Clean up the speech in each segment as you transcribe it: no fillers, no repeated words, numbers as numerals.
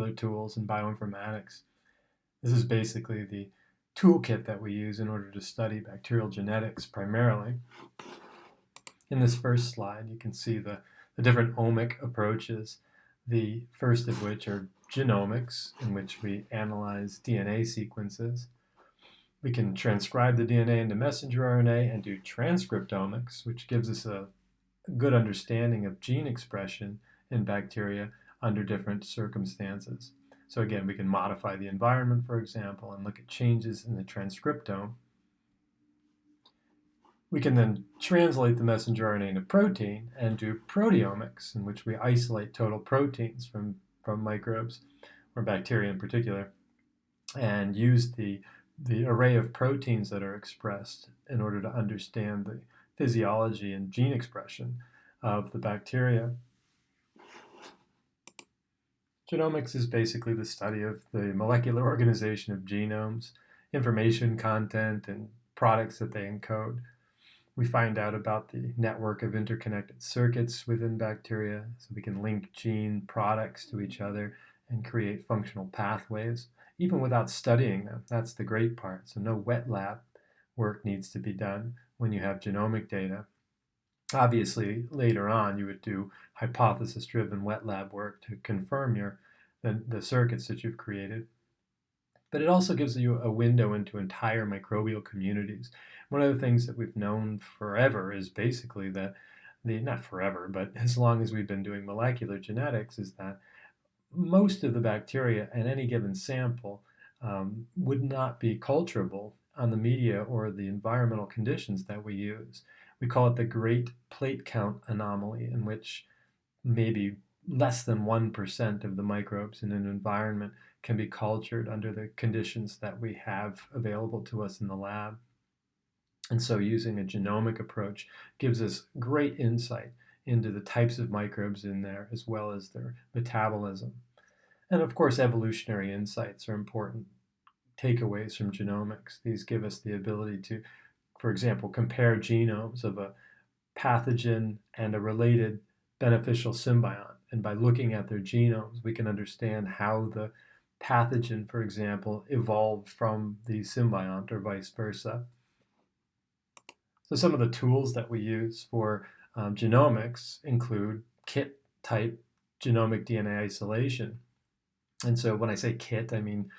molecular tools in bioinformatics. This is basically the toolkit that we use in order to study bacterial genetics primarily. In this first slide, you can see the different omic approaches, the first of which are genomics, in which we analyze DNA sequences. We can transcribe the DNA into messenger RNA and do transcriptomics, which gives us a good understanding of gene expression in bacteria under different circumstances. So again, we can modify the environment, for example, and look at changes in the transcriptome. We can then translate the messenger RNA into protein and do proteomics, in which we isolate total proteins from microbes, or bacteria in particular, and use the array of proteins that are expressed in order to understand the physiology and gene expression of the bacteria. Genomics is basically the study of the molecular organization of genomes, information content, and products that they encode. We find out about the network of interconnected circuits within bacteria, so we can link gene products to each other and create functional pathways, even without studying them. That's the great part. So no wet lab work needs to be done when you have genomic data. Obviously, later on, you would do hypothesis-driven wet lab work to confirm the circuits that you've created. But it also gives you a window into entire microbial communities. One of the things that we've known forever is basically that not forever, but as long as we've been doing molecular genetics, is that most of the bacteria in any given sample would not be culturable on the media or the environmental conditions that we use. We call it the great plate count anomaly, in which maybe less than 1% of the microbes in an environment can be cultured under the conditions that we have available to us in the lab. And so using a genomic approach gives us great insight into the types of microbes in there, as well as their metabolism. And of course, evolutionary insights are important takeaways from genomics. These give us the ability to, for example, compare genomes of a pathogen and a related beneficial symbiont. And by looking at their genomes, we can understand how the pathogen, for example, evolved from the symbiont or vice versa. So some of the tools that we use for genomics include kit-type genomic DNA isolation. And so when I say kit, I mean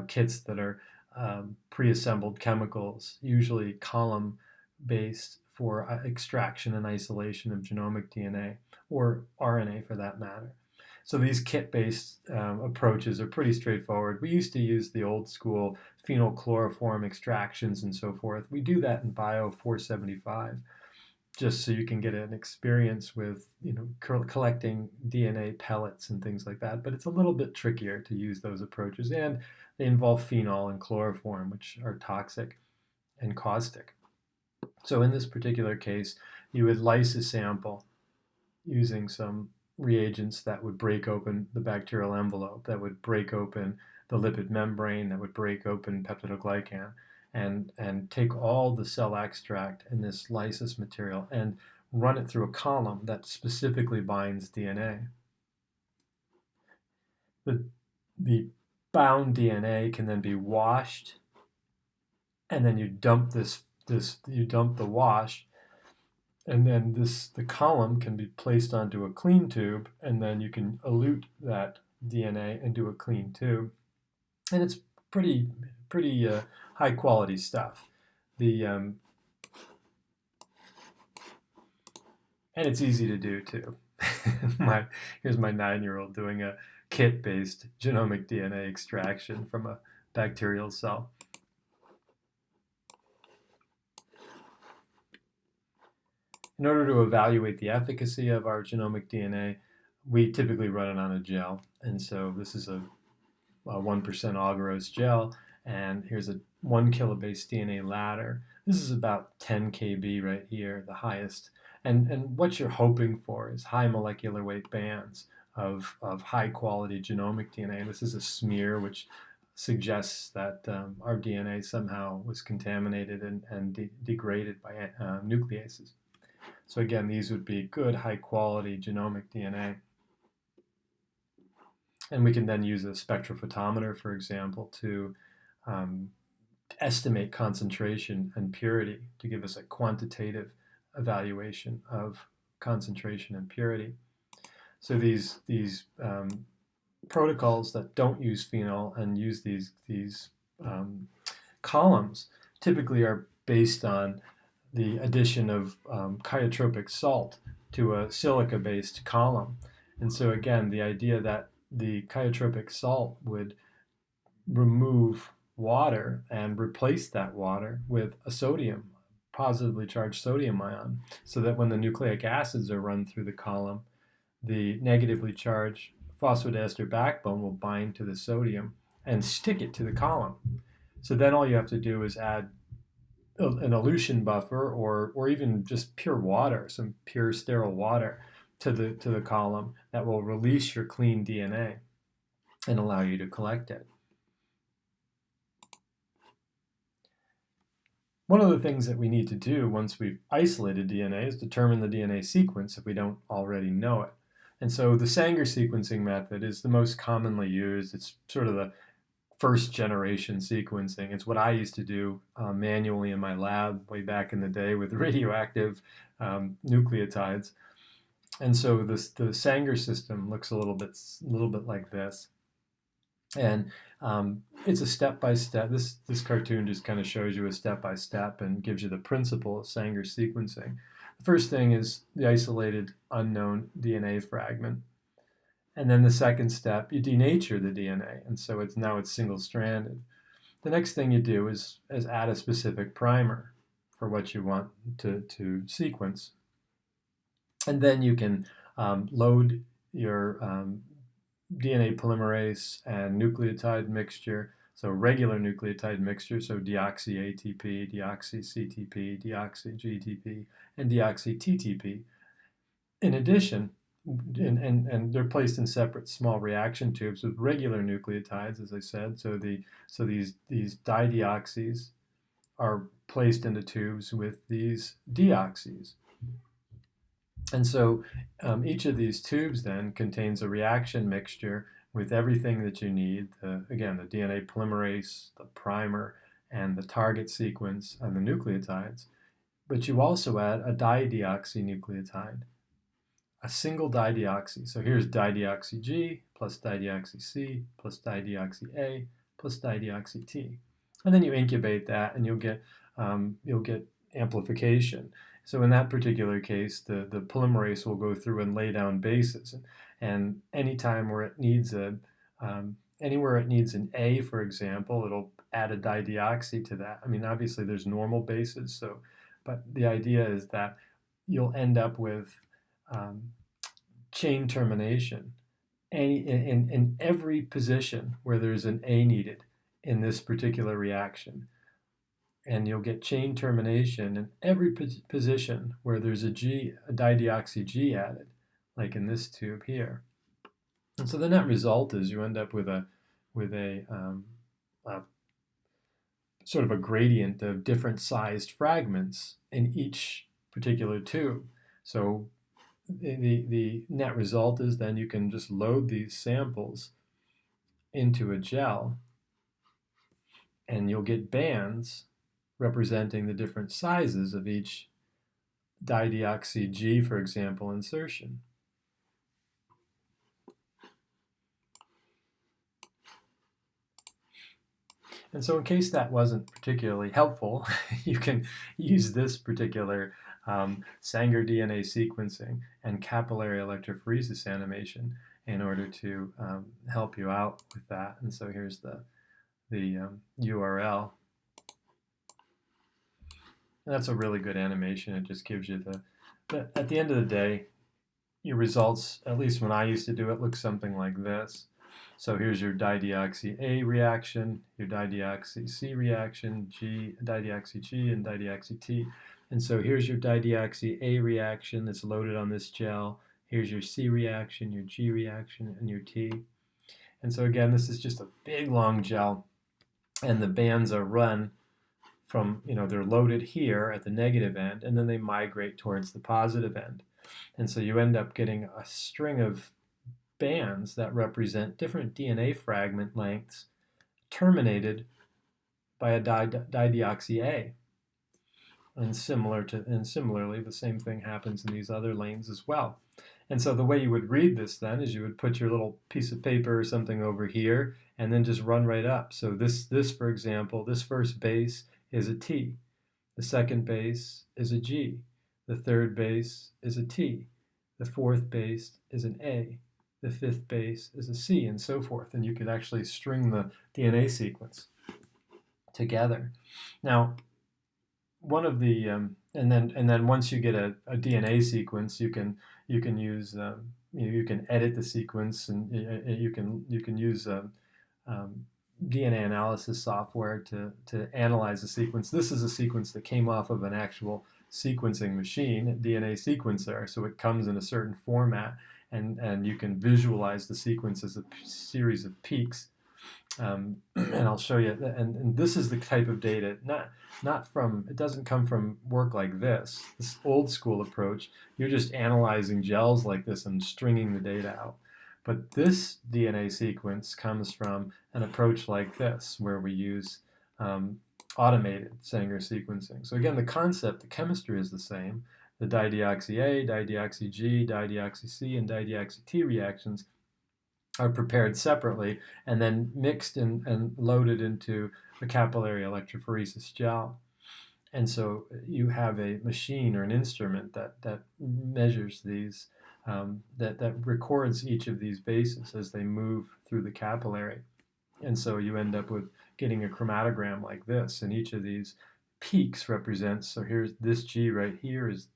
kits that are pre-assembled chemicals, usually column-based, for extraction and isolation of genomic DNA, or RNA for that matter. So these kit-based approaches are pretty straightforward. We used to use the old school phenylchloroform extractions and so forth. We do that in Bio 475, just so you can get an experience with collecting DNA pellets and things like that. But it's a little bit trickier to use those approaches, and they involve phenol and chloroform, which are toxic and caustic. So in this particular case, you would lyse a sample using some reagents that would break open the bacterial envelope, that would break open the lipid membrane, that would break open peptidoglycan, and take all the cell extract in this lysis material and run it through a column that specifically binds DNA. The bound DNA can then be washed, and then you dump the wash, and then the column can be placed onto a clean tube, and then you can elute that DNA into a clean tube, and it's pretty high quality stuff. And it's easy to do too. Here's my 9-year-old doing a kit-based genomic DNA extraction from a bacterial cell. In order to evaluate the efficacy of our genomic DNA, we typically run it on a gel. And so this is a 1% agarose gel, and here's a 1 kilobase DNA ladder. This is about 10 kb right here, the highest. And what you're hoping for is high molecular weight bands of high quality genomic DNA. This is a smear which suggests that our DNA somehow was contaminated and degraded by nucleases. So again, these would be good high quality genomic DNA. And we can then use a spectrophotometer, for example, to estimate concentration and purity to give us a quantitative evaluation of concentration and purity. So these protocols that don't use phenol and use these columns typically are based on the addition of chiotropic salt to a silica-based column. And so again, the idea that the chiotropic salt would remove water and replace that water with a sodium, positively charged sodium ion, so that when the nucleic acids are run through the column, the negatively charged phosphodiester backbone will bind to the sodium and stick it to the column. So then all you have to do is add an elution buffer or even just pure water, some pure sterile water to the column that will release your clean DNA and allow you to collect it. One of the things that we need to do once we've isolated DNA is determine the DNA sequence if we don't already know it. And so the Sanger sequencing method is the most commonly used. It's sort of the first generation sequencing. It's what I used to do manually in my lab way back in the day with radioactive nucleotides. And so the Sanger system looks a little bit like this. And it's a step-by-step. This cartoon just kind of shows you a step-by-step and gives you the principle of Sanger sequencing. The first thing is the isolated unknown DNA fragment. And then the second step, you denature the DNA. And so now it's single-stranded. The next thing you do is add a specific primer for what you want to sequence. And then you can load your DNA polymerase and nucleotide mixture, so regular nucleotide mixture, so deoxy-ATP, deoxy-CTP, deoxy-GTP, and deoxy-TTP. In addition, and they're placed in separate small reaction tubes with regular nucleotides, as I said, so these dideoxys are placed into tubes with these deoxys. And so each of these tubes then contains a reaction mixture with everything that you need, again, the DNA polymerase, the primer, and the target sequence and the nucleotides. But you also add a dideoxynucleotide, a single dideoxy. So here's dideoxy G plus dideoxy C plus dideoxy A plus dideoxy T. And then you incubate that and you'll get amplification. So in that particular case, the polymerase will go through and lay down bases. And anytime where it needs anywhere it needs an A, for example, it'll add a dideoxy to that. I mean, obviously there's normal bases, but the idea is that you'll end up with chain termination in every position where there's an A needed in this particular reaction. And you'll get chain termination in every position where there's a dideoxy G added, like in this tube here. And so the net result is you end up with a sort of a gradient of different sized fragments in each particular tube. So the net result is then you can just load these samples into a gel, and you'll get bands representing the different sizes of each dideoxy G, for example, insertion. And so in case that wasn't particularly helpful, you can use this particular Sanger DNA sequencing and capillary electrophoresis animation in order to help you out with that. And so here's the URL. And that's a really good animation. It just gives you at the end of the day, your results, at least when I used to do it, look something like this. So here's your dideoxy A reaction, your dideoxy C reaction, dideoxy G, and dideoxy T. And so here's your dideoxy A reaction that's loaded on this gel. Here's your C reaction, your G reaction, and your T. And so again, this is just a big long gel, and the bands are run from, they're loaded here at the negative end, and then they migrate towards the positive end. And so you end up getting a string of bands that represent different DNA fragment lengths terminated by a dideoxy A. And similarly, the same thing happens in these other lanes as well. And so the way you would read this then is you would put your little piece of paper or something over here and then just run right up. So this for example, this first base is a T. The second base is a G. The third base is a T. The fourth base is an A. The fifth base is a C, and so forth. And you could actually string the DNA sequence together. Now, one of the and then once you get a DNA sequence, you can use you can edit the sequence, and you can use DNA analysis software to analyze the sequence. This is a sequence that came off of an actual sequencing machine, DNA sequencer, so it comes in a certain format, and you can visualize the sequence as a series of peaks. And I'll show you, and this is the type of data, not from, it doesn't come from work like this old school approach. You're just analyzing gels like this and stringing the data out. But this DNA sequence comes from an approach like this, where we use automated Sanger sequencing. So again, the concept, the chemistry is the same. The dideoxy A, dideoxy G, dideoxy C, and dideoxy T reactions are prepared separately and then mixed and loaded into a capillary electrophoresis gel. And so you have a machine or an instrument that measures these, that records each of these bases as they move through the capillary. And so you end up with getting a chromatogram like this, and each of these peaks represents, so here's this G right here is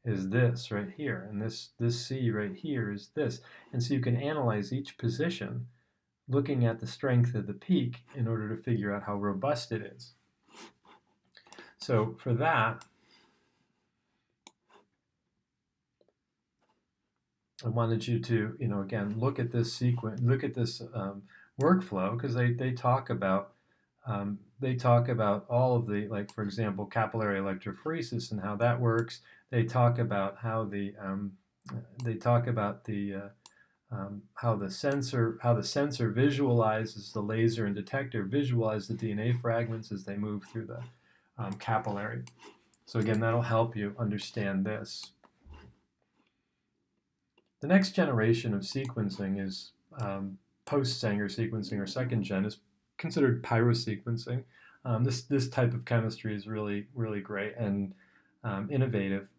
this right here, and this C right here is this. And so you can analyze each position looking at the strength of the peak in order to figure out how robust it is. So for that, I wanted you to, again, look at this sequence, look at this workflow, because they talk about all of the, like, for example, capillary electrophoresis and how that works. They talk about how how the sensor visualizes the laser and detector visualize the DNA fragments as they move through the capillary. So again, that'll help you understand this. The next generation of sequencing is post-Sanger sequencing, or second gen, is considered pyrosequencing. This type of chemistry is really, really great and innovative.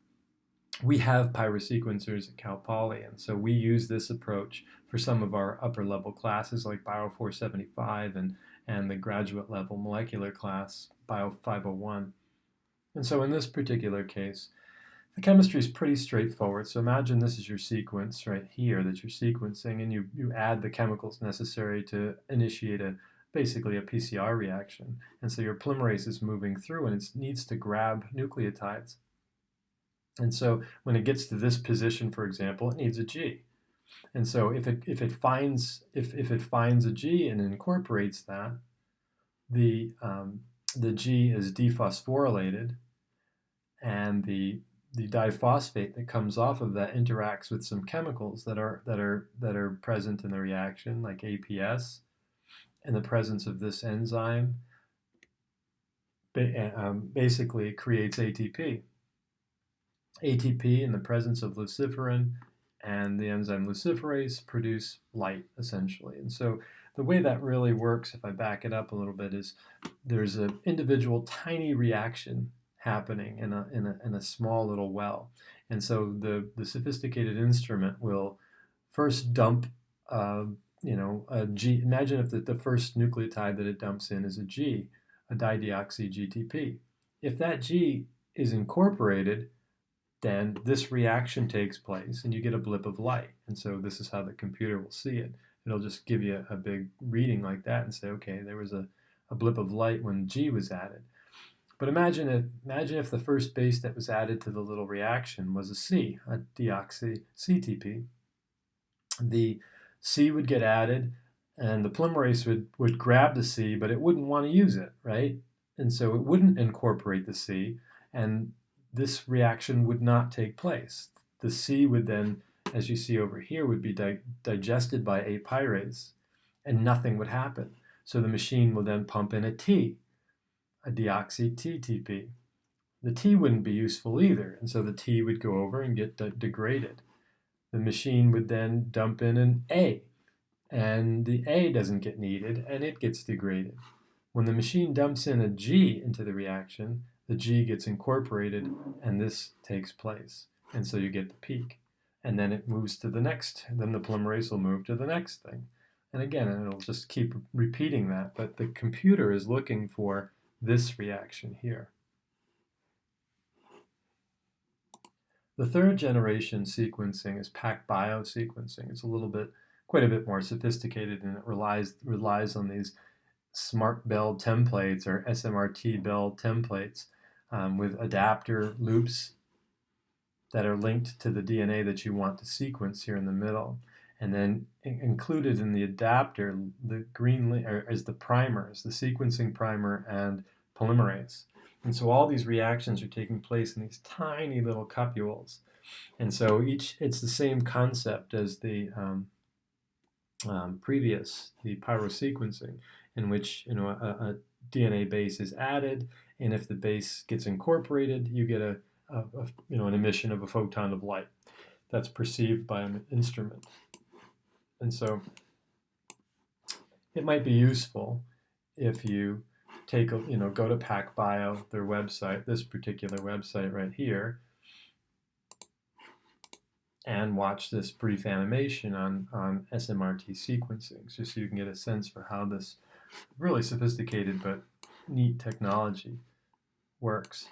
We have pyrosequencers at Cal Poly, and so we use this approach for some of our upper level classes like Bio 475 and the graduate level molecular class, Bio 501. And so in this particular case, the chemistry is pretty straightforward. So imagine this is your sequence right here that you're sequencing, and you add the chemicals necessary to initiate basically a PCR reaction. And so your polymerase is moving through, and it needs to grab nucleotides. And so when it gets to this position, for example, it needs a G. And so if it finds a G and incorporates that, the G is dephosphorylated, and the diphosphate that comes off of that interacts with some chemicals that are present in the reaction, like APS. In the presence of this enzyme, basically creates ATP. ATP in the presence of luciferin and the enzyme luciferase produce light, essentially. And so the way that really works, if I back it up a little bit, is there's an individual tiny reaction happening in a small little well. And so the sophisticated instrument will first dump a G. Imagine if the first nucleotide that it dumps in is a G, a dideoxy GTP. If that G is incorporated, then this reaction takes place and you get a blip of light. And so this is how the computer will see it. It'll just give you a big reading like that and say, okay, there was a blip of light when G was added. But imagine if the first base that was added to the little reaction was a C, a deoxy CTP. The C would get added, and the polymerase would grab the C, but it wouldn't want to use it, right? And so it wouldn't incorporate the C, and this reaction would not take place. The C would then as you see over here, would be digested by A pyrase, and nothing would happen. So the machine will then pump in a T, a deoxy-TTP. The T wouldn't be useful either, and so the T would go over and get degraded. The machine would then dump in an A, and the A doesn't get needed, and it gets degraded. When the machine dumps in a G into the reaction, the G gets incorporated, and this takes place. And so you get the peak. And then it moves to the next, then the polymerase will move to the next thing. And again, it'll just keep repeating that, but the computer is looking for this reaction here. The third generation sequencing is PacBio sequencing. It's quite a bit more sophisticated, and it relies on these smart bell templates or SMRT bell templates with adapter loops that are linked to the DNA that you want to sequence here in the middle. And then included in the adapter, the green is the primers, the sequencing primer and polymerase. And so all these reactions are taking place in these tiny little cupules. And so it's the same concept as the previous, the pyrosequencing, in which a DNA base is added, and if the base gets incorporated, you get an emission of a photon of light that's perceived by an instrument. And so it might be useful if you go to PacBio, their website, this particular website right here, and watch this brief animation on SMRT sequencing, just so you can get a sense for how this really sophisticated but neat technology works.